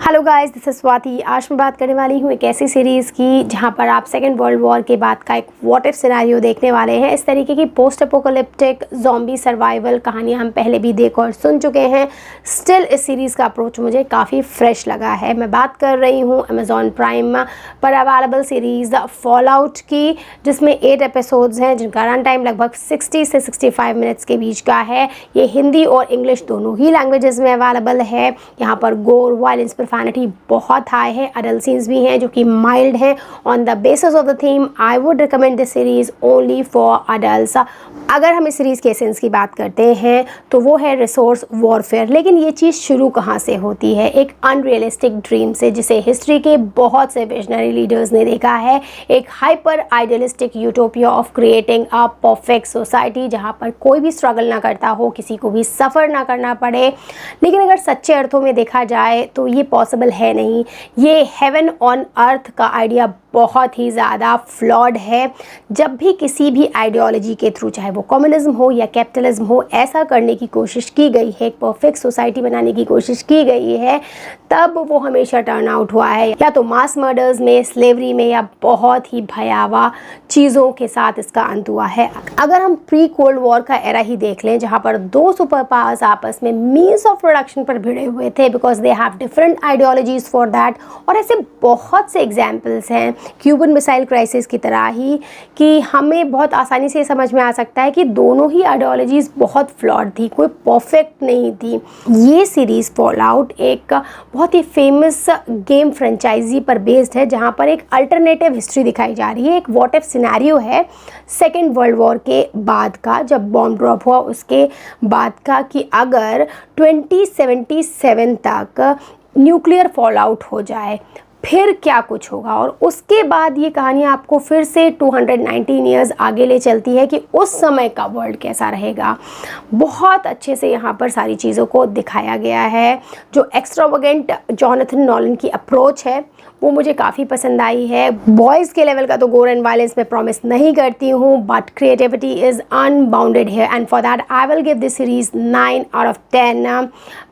Hello guys, this is Swati. आज मैं बात करने वाली हूँ एक ऐसी सीरीज़ की जहाँ पर आप सेकेंड वर्ल्ड वॉर के बाद का एक व्हाट इफ सिनेरियो देखने वाले हैं। इस तरीके की पोस्ट अपोकलिप्टिक ज़ॉम्बी सर्वाइवल कहानियाँ हम पहले भी देख और सुन चुके हैं। स्टिल इस सीरीज़ का अप्रोच मुझे काफ़ी फ्रेश लगा है। मैं बात कर रही हूँ अमेज़ॉन प्राइम पर अवेलेबल सीरीज़ फॉलआउट की, जिसमें 8 एपिसोड्स हैं जिनका रन टाइम लगभग 60 से 65 मिनट्स के बीच का है। ये हिंदी और इंग्लिश दोनों ही लैंग्वेजेस में अवेलेबल है। यहाँ पर गोर, वायलेंस, प्रोफैनिटी बहुत हाई है। अडल्ट सीन्स भी हैं जो कि माइल्ड हैं। On the basis of the theme I would recommend this series only for adults. अगर हम इस सीरीज़ के एसेंस की बात करते हैं तो वो है रिसोर्स वॉरफेयर। लेकिन ये चीज़ शुरू कहाँ से होती है? एक अनरियलिस्टिक ड्रीम से, जिसे हिस्ट्री के बहुत से विजनरी लीडर्स ने देखा है। एक hyper idealistic utopia of creating a perfect society जहाँ पर कोई भी स्ट्रगल ना करता हो, किसी को भी सफ़र ना करना पड़े। लेकिन अगर सच्चे अर्थों में देखा जाए तो ये पॉसिबल है नहीं। ये हेवन ऑन अर्थ का आइडिया बहुत ही ज़्यादा फ्लॉड है। जब भी किसी भी आइडियोलॉजी के थ्रू, चाहे वो कम्युनिज्म हो या कैपिटलिज्म हो, ऐसा करने की कोशिश की गई है, एक परफेक्ट सोसाइटी बनाने की कोशिश की गई है, तब वो हमेशा टर्न आउट हुआ है या तो मास मर्डर्स में, स्लेवरी में, या बहुत ही भयावह चीज़ों के साथ इसका अंत हुआ है। अगर हम प्री कोल्ड वॉर का एरा ही देख लें, जहाँ पर दो सुपर पावर्स आपस में मीन्स ऑफ प्रोडक्शन पर भिड़े हुए थे because they have different ideologies for that, और ऐसे बहुत से एग्जाम्पल्स हैं क्यूबन मिसाइल क्राइसिस की तरह ही, कि हमें बहुत आसानी से समझ में आ सकता है कि दोनों ही आइडियोलॉजीज़ बहुत फ्लॉड थी, कोई परफेक्ट नहीं थी। ये सीरीज़ फॉलआउट एक बहुत ही फेमस गेम फ्रेंचाइजी पर बेस्ड है, जहाँ पर एक अल्टरनेटिव हिस्ट्री दिखाई जा रही है। एक व्हाट इफ सिनेरियो है सेकेंड वर्ल्ड वॉर के बाद का, जब बॉम्ब ड्रॉप हुआ उसके बाद का, कि अगर 2077 तक न्यूक्लियर फॉलआउट हो जाए फिर क्या कुछ होगा। और उसके बाद ये कहानी आपको फिर से 219 ईयर्स आगे ले चलती है कि उस समय का वर्ल्ड कैसा रहेगा। बहुत अच्छे से यहाँ पर सारी चीज़ों को दिखाया गया है। जो एक्स्ट्रावेगेंट जॉनथन नॉलन की अप्रोच है वो मुझे काफ़ी पसंद आई है। बॉयज़ के लेवल का तो गोर एंड वायलेंस में प्रॉमिस नहीं करती हूँ, बट क्रिएटिविटी इज़ अनबाउंडेड है, and for that I will give this series 9 out of 10।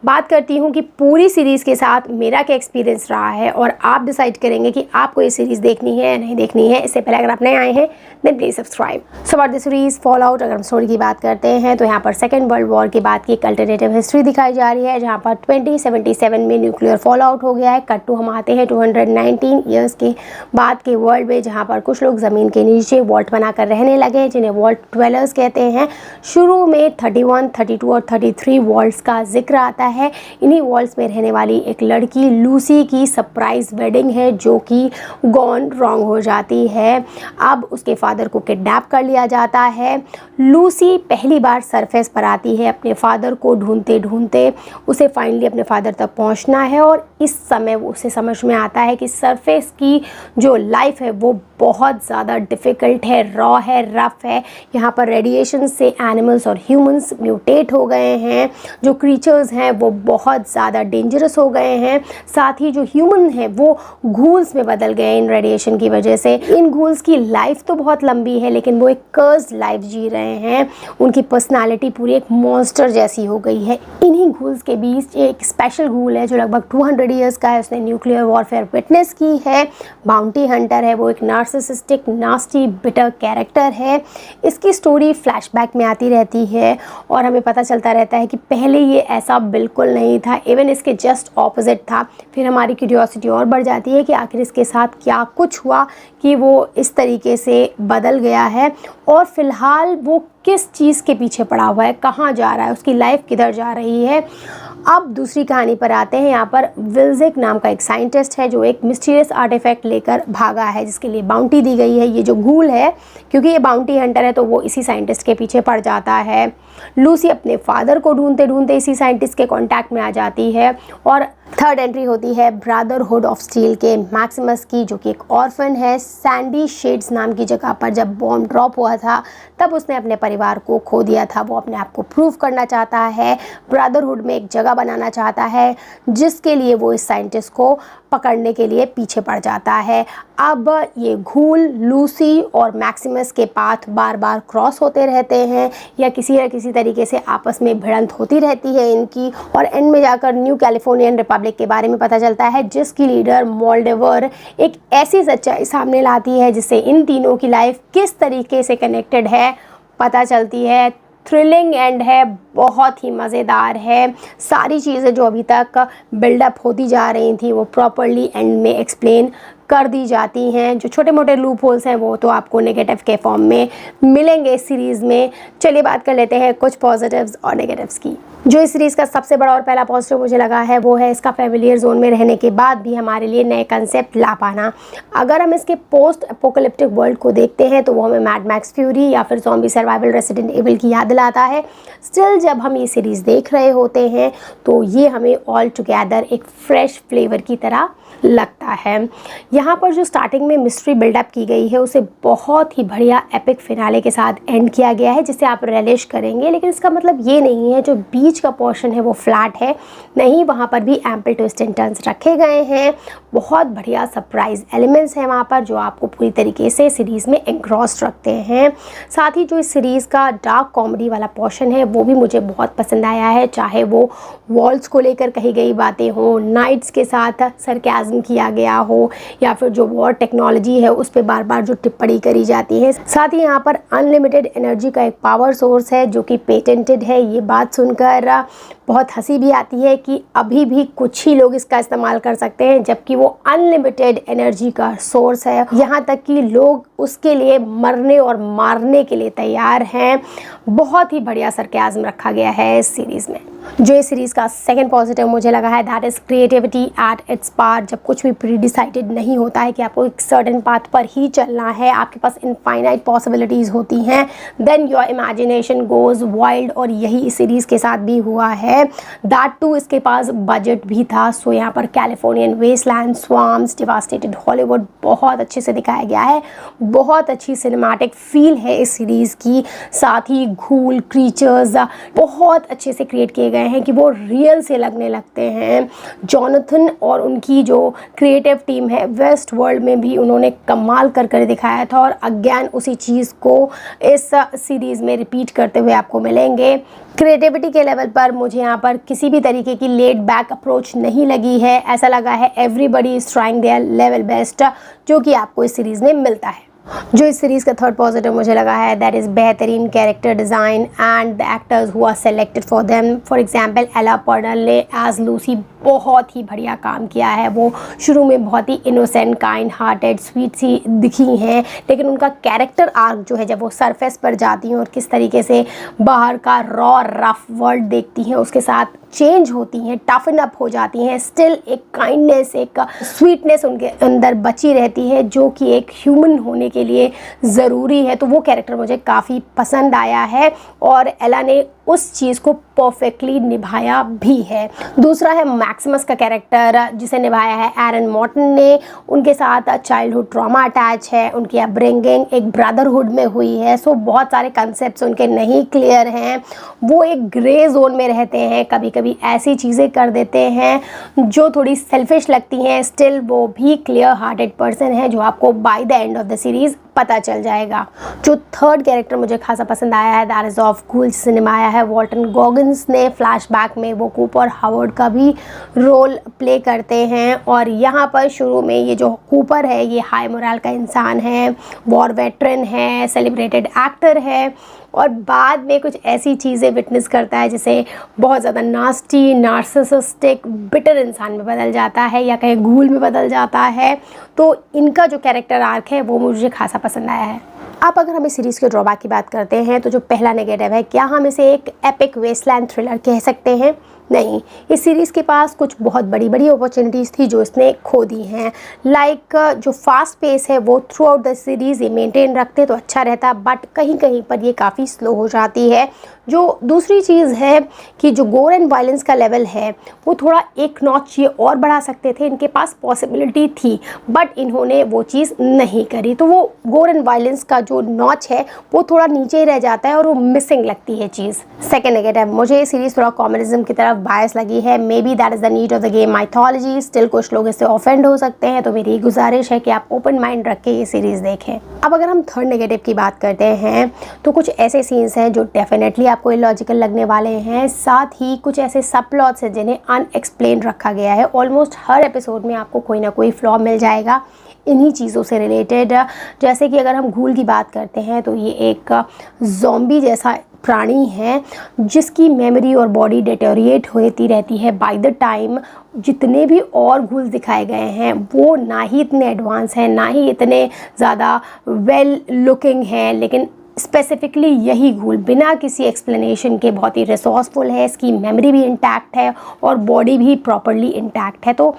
बात करती हूँ कि पूरी सीरीज़ के साथ मेरा क्या एक्सपीरियंस रहा है, और आप डिसाइड करेंगे कि आपको ये सीरीज़ देखनी है या नहीं देखनी है। इससे पहले अगर आप नए आए हैं then please subscribe. So about this series fallout, अगर हम स्टोरी की बात करते हैं तो यहाँ पर सेकेंड वर्ल्ड वॉर के बाद की एक अल्टरनेटिव हिस्ट्री दिखाई जा रही है, जहाँ पर 2077 में न्यूक्लियर फॉलआउट हो गया है। कट टू हम आते हैं 219 ईयर्स के बाद के वर्ल्ड में, जहाँ पर कुछ लोग ज़मीन के नीचे वॉल्ट बनाकर रहने लगे, जिन्हें वॉल्ट ड्वेलर्स कहते हैं। शुरू में 31, 32 और 33 वॉल्ट्स का जिक्र आता है। इन्हीं वॉल्ट्स में रहने वाली एक लड़की लूसी की सरप्राइज वेडिंग है, जो कि गॉन रॉन्ग हो जाती है। अब उसके फादर को किडनैप कर लिया जाता है। लूसी पहली बार सरफेस पर आती है अपने फादर को ढूंढते ढूंढते। उसे फाइनली अपने फादर तक पहुंचना है, और इस समय उसे समझ में आता है कि सरफेस की जो लाइफ है वो बहुत ज़्यादा डिफ़िकल्ट है, रॉ है, रफ है। यहाँ पर रेडिएशन से एनिमल्स और ह्यूमंस म्यूटेट हो गए हैं। जो क्रीचर्स हैं वो बहुत ज़्यादा डेंजरस हो गए हैं। साथ ही जो ह्यूमन हैं वो घूल्स में बदल गए इन रेडिएशन की वजह से। इन घूल्स की लाइफ तो बहुत लंबी है, लेकिन वो एक कर्स्ड लाइफ जी रहे हैं। उनकी पर्सनालिटी पूरी एक मॉन्स्टर जैसी हो गई है। इन्हीं घूल्स के बीच एक स्पेशल घूल है जो लगभग 200 ईयर्स का है। उसने न्यूक्लियर वॉरफेयर विटनेस की है। बाउंटी हंटर है। वो एक नार्सिसिस्टिक, नास्टी, बिटर कैरेक्टर है। इसकी स्टोरी फ्लैशबैक में आती रहती है और हमें पता चलता रहता है कि पहले ये ऐसा बिल्कुल नहीं था, इवन इसके जस्ट ऑपोजिट था। फिर हमारी क्यूरियोसिटी और बढ़ जाती है कि आखिर इसके साथ क्या कुछ हुआ कि वो इस तरीके से बदल गया है, और फिलहाल वो किस चीज़ के पीछे पड़ा हुआ है, कहाँ जा रहा है, उसकी लाइफ किधर जा रही है। अब दूसरी कहानी पर आते हैं। यहाँ पर विल्जिक नाम का एक साइंटिस्ट है जो एक मिस्टीरियस आर्टिफैक्ट लेकर भागा है, जिसके लिए बाउंटी दी गई है। ये जो घूल है, क्योंकि ये बाउंटी हंटर है तो वो इसी साइंटिस्ट के पीछे पड़ जाता है। लूसी अपने फादर को ढूंढते ढूंढते इसी साइंटिस्ट के कांटेक्ट में आ जाती है, और थर्ड एंट्री होती है ब्रदरहुड ऑफ स्टील के मैक्सिमस की, जो कि एक ऑर्फन है। सैंडी शेड्स नाम की जगह पर जब बॉम्ब ड्रॉप हुआ था तब उसने अपने परिवार को खो दिया था। वो अपने आप को प्रूव करना चाहता है, ब्रदरहुड में एक जगह बनाना चाहता है, जिसके लिए वो इस साइंटिस्ट को पकड़ने के लिए पीछे पड़ जाता है। अब ये घूल, लूसी और मैक्सिमस के पाथ बार बार क्रॉस होते रहते हैं या किसी न किसी तरीके से आपस में भिड़ंत होती रहती है इनकी, और एंड में जाकर न्यू कैलिफोर्नियन रिपब्लिक के बारे में पता चलता है, जिसकी लीडर मोल्डेवर एक ऐसी सच्चाई सामने लाती है जिससे इन तीनों की लाइफ किस तरीके से कनेक्टेड है पता चलती है। थ्रिलिंग एंड है, बहुत ही मज़ेदार है। सारी चीज़ें जो अभी तक बिल्डअप होती जा रही थी वो प्रॉपरली एंड में एक्सप्लेन कर दी जाती हैं। जो छोटे मोटे लूप होल्स हैं वो तो आपको नेगेटिव के फॉर्म में मिलेंगे इस सीरीज़ में। चलिए बात कर लेते हैं कुछ पॉजिटिव्स और नेगेटिव्स की। जो इस सीरीज़ का सबसे बड़ा और पहला पॉजिटिव मुझे लगा है वो है इसका फेमिलियर जोन में रहने के बाद भी हमारे लिए नए कंसेप्ट ला पाना। अगर हम इसके पोस्ट एपोकलिप्टिक वर्ल्ड को देखते हैं तो वो हमें मैड मैक्स फ्यूरी या फिर ज़ॉम्बी सर्वाइवल रेसिडेंट एविल की याद दिलाता है। स्टिल जब हम ये सीरीज़ देख रहे होते हैं तो ये हमें ऑल टुगेदर एक फ्रेश फ्लेवर की तरह लगता है। यहाँ पर जो स्टार्टिंग में मिस्ट्री बिल्डअप की गई है उसे बहुत ही बढ़िया एपिक फिनाले के साथ एंड किया गया है जिसे आप रिलिश करेंगे, लेकिन इसका मतलब ये नहीं है जो बीच का पोर्शन है वो फ्लैट है, नहीं, वहाँ पर भी एम्पल ट्विस्ट एंड टर्न्स रखे गए हैं। बहुत बढ़िया सरप्राइज एलिमेंट्स हैं वहाँ पर जो आपको पूरी तरीके से सीरीज़ में एंग्रॉस्ड रखते हैं। साथ ही जो इस सीरीज़ का डार्क कॉमेडी वाला पोर्शन है वो भी मुझे बहुत पसंद आया है, चाहे वो वॉल्स को लेकर कही गई बातें हों, नाइट्स के साथ सरकाज़म किया गया हो, या फिर जो वॉर टेक्नोलॉजी है उस पर बार बार जो टिप्पणी करी जाती है। साथ ही यहाँ पर अनलिमिटेड एनर्जी का एक पावर सोर्स है जो कि पेटेंटेड है। ये बात सुनकर बहुत हंसी भी आती है कि अभी भी कुछ ही लोग इसका इस्तेमाल कर सकते हैं जबकि वो अनलिमिटेड एनर्जी का सोर्स है। यहाँ तक कि लोग उसके लिए मरने और मारने के लिए तैयार हैं। बहुत ही बढ़िया सरकाज़म रखा गया है इस सीरीज़ में। जो इस सीरीज़ का सेकंड पॉजिटिव मुझे लगा है that is creativity at its part. जब कुछ भी प्री डिसाइडेड नहीं होता है कि आपको एक सर्टेन पाथ पर ही चलना है, आपके पास इनफाइनाइट पॉसिबिलिटीज़ होती हैं, then your imagination goes wild, और यही इस सीरीज़ के साथ भी हुआ है। दैट टू इसके पास बजट भी था। सो यहाँ पर Californian wasteland, swamps, devastated Hollywood बहुत अच्छे से दिखाया गया है। बहुत अच्छी सिनेमैटिक फील है इस सीरीज़ की। साथ ही घूल, क्रीचर्स बहुत अच्छे से क्रिएट किए गए हैं कि वो रियल से लगने लगते हैं। जॉनथन और उनकी जो क्रिएटिव टीम है वेस्ट वर्ल्ड में भी उन्होंने कमाल कर दिखाया था, और अगेन उसी चीज़ को इस सीरीज़ में रिपीट करते हुए आपको मिलेंगे। क्रिएटिविटी के लेवल पर मुझे यहाँ पर किसी भी तरीके की लेड बैक अप्रोच नहीं लगी है। ऐसा लगा है everybody is trying their level best, जो कि आपको इस सीरीज़ में मिलता है। जो इस सीरीज़ का थर्ड पॉजिटिव मुझे लगा है दैट इज़ बेहतरीन character design and the actors who are selected for them. For example Ella Purnell ने एज लूसी बहुत ही बढ़िया काम किया है। वो शुरू में बहुत ही इनोसेंट, काइंड हार्टेड, स्वीट सी दिखी हैं, लेकिन उनका कैरेक्टर आर्क जो है जब वो सरफेस पर जाती हैं और किस तरीके से बाहर का रॉ रफ वर्ल्ड देखती हैं उसके साथ चेंज होती हैं, टफन अप हो जाती हैं, स्टिल एक काइंडनेस, एक स्वीटनेस उनके अंदर बची रहती है जो कि एक ह्यूमन होने के लिए ज़रूरी है। तो वो कैरेक्टर मुझे काफ़ी पसंद आया है और एला ने उस चीज़ को परफेक्टली निभाया भी है। दूसरा है मैक्सिमस का कैरेक्टर जिसे निभाया है एरन मॉर्टन ने। उनके साथ चाइल्डहुड ट्रॉमा अटैच है, उनकी अपब्रिंगिंग एक ब्रदरहुड में हुई है, सो बहुत सारे कंसेप्ट्स उनके नहीं क्लियर हैं। वो एक ग्रे जोन में रहते हैं, कभी कभी ऐसी चीज़ें कर देते हैं जो थोड़ी सेल्फिश लगती हैं, स्टिल वो भी क्लियर हार्टेड पर्सन है जो आपको by the end of the series पता चल जाएगा। जो थर्ड कैरेक्टर मुझे खासा पसंद आया है दैट इज़ ऑफ कूल, जिसे निभाया है वॉल्टन गॉगिन्स ने। फ्लैशबैक में वो कूपर हावर्ड का भी रोल प्ले करते हैं, और यहाँ पर शुरू में ये जो कूपर है ये हाई मोरल का इंसान है, वॉर वेटरन है, सेलिब्रेटेड एक्टर है, और बाद में कुछ ऐसी चीज़ें विटनेस करता है जिसे बहुत ज़्यादा नास्टी, नार्सिसिस्टिक, बिटर इंसान में बदल जाता है या कहीं घूल में बदल जाता है। तो इनका जो कैरेक्टर आर्क है वो मुझे खासा पसंद आया है। अब अगर हम इस सीरीज़ के ड्रॉबैक की बात करते हैं तो जो पहला नेगेटिव है, क्या हम इसे एक एपिक वेस्टलैंड थ्रिलर कह सकते हैं? नहीं, इस सीरीज़ के पास कुछ बहुत बड़ी बड़ी अपॉर्चुनिटीज़ थी जो इसने खो दी हैं। लाइक जो फास्ट पेस है वो थ्रू आउट द सीरीज़ ये मेंटेन रखते तो अच्छा रहता, बट कहीं कहीं पर ये काफ़ी स्लो हो जाती है। जो दूसरी चीज़ है कि जो गोर एंड वायलेंस का लेवल है वो थोड़ा एक नॉच ये और बढ़ा सकते थे, इनके पास पॉसिबिलिटी थी बट इन्होंने वो चीज़ नहीं करी, तो वो गोर एंड वायलेंस का जो नॉच है वो थोड़ा नीचे ही रह जाता है और वो मिसिंग लगती है चीज़। सेकेंड नेगेटिव, मुझे ये सीरीज़ थोड़ा कॉमेडिज्म की तरफ बायस लगी है। May be that is the need of the game mythology. Still कुछ लोग इससे ऑफेंड हो सकते हैं, तो मेरी गुजारिश है कि आप ओपन माइंड रख के ये सीरीज़ देखें। अब अगर हम थर्ड नेगेटिव की बात करते हैं तो कुछ ऐसे सीन्स हैं जो डेफिनेटली आपको इलॉजिकल लगने वाले हैं। साथ ही कुछ ऐसे सब प्लॉट्स हैं जिन्हें अनएक्सप्लेन रखा गया है। ऑलमोस्ट हर एपिसोड में आपको कोई ना कोई फ्लॉ मिल जाएगा इन्हीं चीज़ों से रिलेटेड। जैसे कि अगर हम घूल की बात करते हैं तो ये एक ज़ॉम्बी जैसा प्राणी है जिसकी मेमोरी और बॉडी डिटेरिएट होती रहती है बाय द टाइम। जितने भी और घूल दिखाए गए हैं वो ना ही इतने एडवांस हैं, ना ही इतने ज़्यादा वेल लुकिंग हैं, लेकिन स्पेसिफिकली यही घूल बिना किसी एक्सप्लेनेशन के बहुत ही रिसोर्सफुल है। इसकी मेमोरी भी इंटैक्ट है और बॉडी भी प्रॉपरली इंटैक्ट है। तो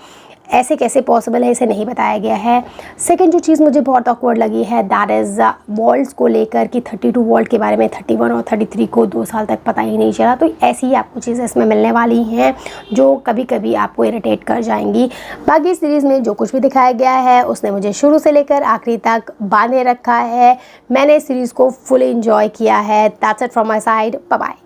ऐसे कैसे पॉसिबल है, इसे नहीं बताया गया है। सेकंड जो चीज़ मुझे बहुत ऑकवर्ड लगी है दैट इज़ वॉल्ट्स को लेकर कि 32 वॉल्ट के बारे में 31 और 33 को 2 साल तक पता ही नहीं चला। तो ऐसी ही आपको चीज़ें इसमें मिलने वाली हैं जो कभी कभी आपको इरिटेट कर जाएंगी। बाकी सीरीज़ में जो कुछ भी दिखाया गया है उसने मुझे शुरू से लेकर आखिरी तक बांधे रखा है। मैंने इस सीरीज़ को फुल इंजॉय किया है। That's it from my side. Bye bye.